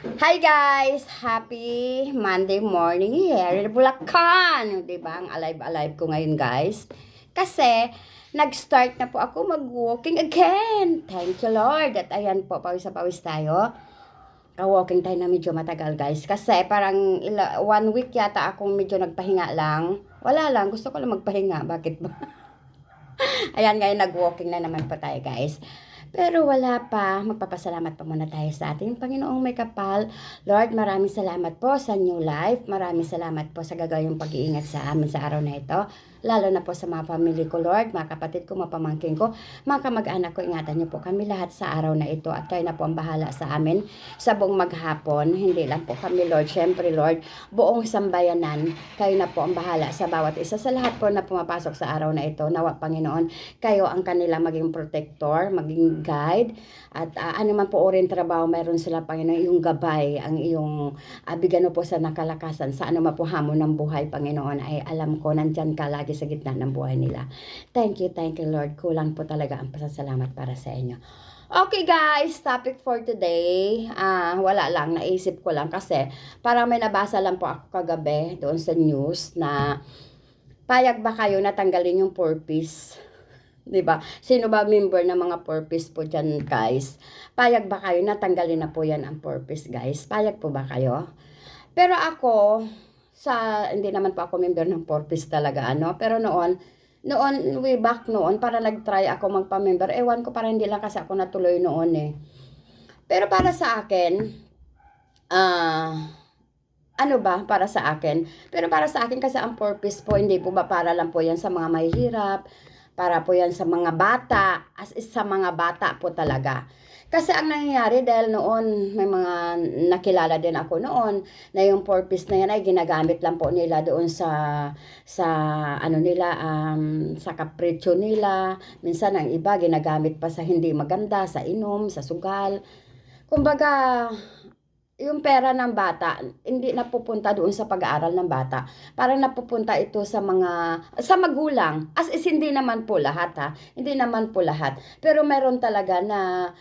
Hi guys! Happy Monday morning here in Bulacan! Diba? Ang alive-alive ko ngayon guys. Kasi, nag-start na po ako mag-walking again. Thank you Lord. At ayan po, pawis na pawis tayo. Ka-walking tayo na medyo matagal guys. Kasi parang 1 week yata akong medyo nagpahinga lang. Wala lang, gusto ko lang magpahinga. Bakit ba? Ayan, ngayon nag-walking na naman po tayo guys. Pero wala pa, magpapasalamat pa muna tayo sa ating Panginoong may kapal. Lord, maraming salamat po sa new life. Maraming salamat po sa gagawing pag-iingat sa amin sa araw na ito. Lalo na po sa mga pamilya ko, Lord, mga kapatid ko, mga pamangkin ko, mga kamag-anak ko, ingatan niyo po kami lahat sa araw na ito at kayo na po ang bahala sa amin sa buong maghapon. Hindi lang po kami, Lord. Siyempre, Lord, buong sambayanan, kayo na po ang bahala sa bawat isa sa lahat po na pumapasok sa araw na ito. Nawa, Panginoon, kayo ang kanila maging protector, maging guide, at ano man po orin trabaho, mayroon sila, Panginoon, yung gabay, ang iyong bigyan po sa nakalakasan, sa ano man po hamon ng buhay, Panginoon, ay alam ko, nandyan ka lagi sa gitna ng buhay nila. Thank you, Lord. Kulang po talaga ang pasasalamat para sa inyo. Okay guys, topic for today, wala lang, naisip ko lang kasi parang may nabasa lang po ako kagabi doon sa news na payag ba kayo na tanggalin yung purpose? 'Di ba? Sino ba member ng mga purpose po diyan, guys? Payag ba kayo na tanggalin na po 'yan ang purpose, guys? Payag po ba kayo? Pero ako hindi naman po ako member ng purpose talaga ano, pero noon way back noon para nag-try ako magpa-member. Ewan ko para hindi lang kasi ako natuloy noon eh. Pero para sa akin, ah ano ba para sa akin? Pero para sa akin kasi ang purpose po, hindi po ba para lang po yan sa mga mahihirap, para po yan sa mga bata, as is sa mga bata po talaga. Kasi ang nangyayari dahil noon, may mga nakilala din ako noon, na yung purpose na yan ay ginagamit lang po nila doon sa ano nila, sa kapritsyo nila. Minsan ang iba ginagamit pa sa hindi maganda, sa inom, sa sugal. Kumbaga, yung pera ng bata, hindi napupunta doon sa pag-aaral ng bata. Parang napupunta ito sa magulang. As is, hindi naman po lahat ha. Hindi naman po lahat. Pero meron talaga na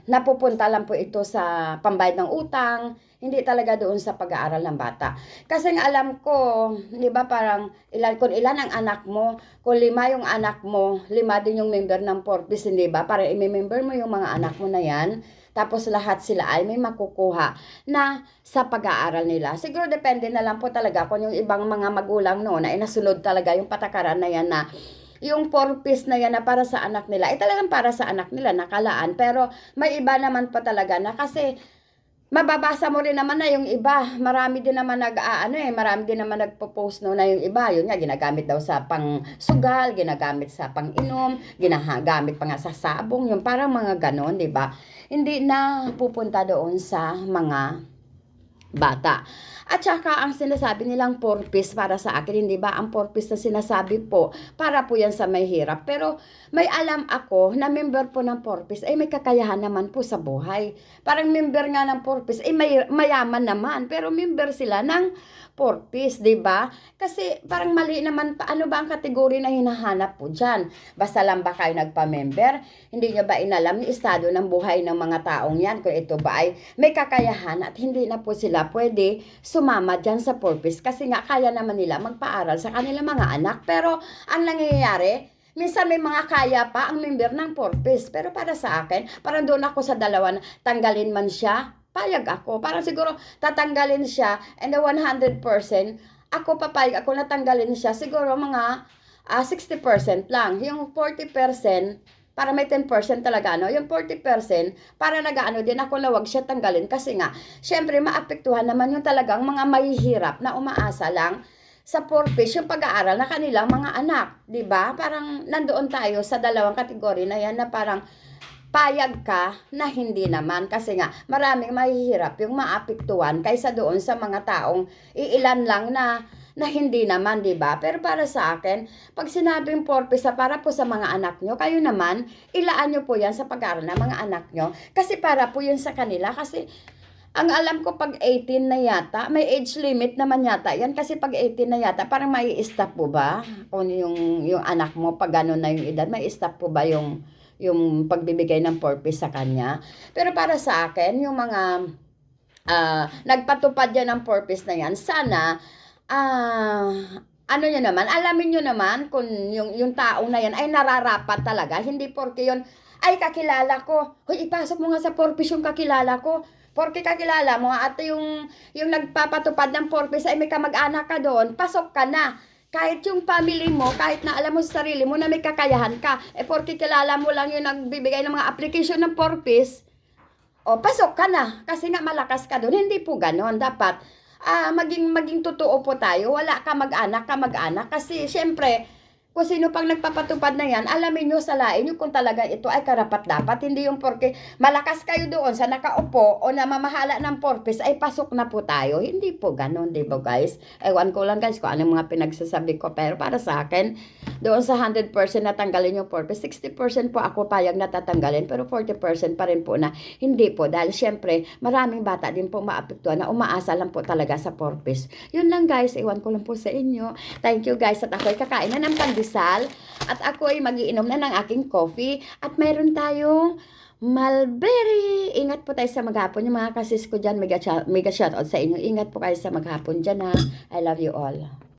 napupunta lang po ito sa pambayad ng utang. Hindi talaga doon sa pag-aaral ng bata. Kasi nga alam ko, di ba parang kung ilan ang anak mo, kung 5 yung anak mo, 5 din yung member ng purpose, hindi ba? Parang i-member mo yung mga anak mo na yan. Tapos lahat sila ay may makukuha na sa pag-aaral nila. Siguro depende na lang po talaga kung yung ibang mga magulang noon ay nasunod talaga yung patakaran na yan na yung purpose na yan na para sa anak nila, ay talagang para sa anak nila, nakalaan. Pero may iba naman pa talaga na kasi mababasa mo rin naman na yung iba, marami din naman marami din naman nagpo-post no na yung iba, yun nga, ginagamit daw sa pang-sugal, ginagamit sa pang-inom, ginagamit pa nga sa sabong, yung parang mga ganon, di ba? Hindi na pupunta doon sa mga bata. At saka ang sinasabi nilang purpose para sa akin, hindi ba? Ang purpose na sinasabi po, para po yan sa may hirap. Pero may alam ako na member po ng purpose ay may kakayahan naman po sa buhay. Parang member nga ng purpose ay mayaman naman. Pero member sila ng purpose, di ba? Kasi parang mali naman, ano ba ang kategory na hinahanap po dyan? Basta lang ba kayo nagpa-member? Hindi nyo ba inalam yung estado ng buhay ng mga taong yan? Kung ito ba ay may kakayahan at hindi na po sila pwede sumama dyan sa purpose kasi nga kaya naman nila magpaaral sa kanilang mga anak. Pero ang nangyayari, minsan may mga kaya pa ang member ng purpose. Pero para sa akin, parang doon ako sa dalawa na tanggalin man siya, payag ako. Parang siguro tatanggalin siya and the 100%, ako papayag ako na tanggalin siya. Siguro mga 60% lang. Yung 40%, para may 10% talaga, no? Yung 40%, para nagaano din ako na wag siya tanggalin kasi nga, syempre maapektuhan naman yung talagang mga mahihirap na umaasa lang sa purpose yung pag-aaral na kanilang mga anak, 'di ba? Parang nandoon tayo sa dalawang kategory na yan na parang payag ka na hindi naman kasi nga maraming mahihirap yung maapektuhan kaysa doon sa mga taong iilan lang na hindi naman, 'di ba? Pero para sa akin, pag sinabing purpose para po sa mga anak nyo, kayo naman, ilaan nyo po yan sa pag-aaral ng mga anak nyo. Kasi para po yun sa kanila. Kasi ang alam ko pag 18 na yata, may age limit naman yata yan. Kasi pag 18 na yata, parang may stop po ba? Kung yung anak mo, pag gano'n na yung edad, may stop po ba yung pagbibigay ng purpose sa kanya? Pero para sa akin, yung mga nagpatupad yan ng purpose na yan, sana, ano nyo naman, alamin nyo naman kung yung taong na yan ay nararapat talaga. Hindi porke yun, ay kakilala ko. Hoy, ipasok mo nga sa purpose yung kakilala ko. Porke kakilala mo at yung nagpapatupad ng purpose ay may kamag-anak ka doon, pasok ka na. Kahit yung family mo, kahit na alam mo sa sarili mo na may kakayahan ka, porke kilala mo lang yung nagbibigay ng mga application ng purpose, o pasok ka na kasi nga malakas ka doon. Hindi po ganon. Dapat maging totoo po tayo. Wala ka mag-anak kasi syempre kung sino pang nagpapatupad na yan, alamin nyo, salain nyo kung talaga ito ay karapat-dapat. Hindi yung porke malakas kayo doon sa nakaupo o namamahala ng purpose, ay pasok na po tayo. Hindi po ganon, di ba guys? Ewan ko lang guys kung anong mga pinagsasabi ko. Pero para sa akin, doon sa 100% natanggalin yung purpose, 60% po ako payag natatanggalin. Pero 40% pa rin po na hindi po. Dahil syempre, maraming bata din po maapektuhan na umaasa lang po talaga sa purpose. Yun lang guys, ewan ko lang po sa inyo. Thank you guys at ako'y kakain na ng pandesal at ako ay magiinom na ng aking coffee at mayroon tayong mulberry. Ingat po tayo sa maghapon. Yung mga kasis ko dyan, mega shoutout sa inyo. Ingat po kayo sa maghapon dyan ha. I love you all.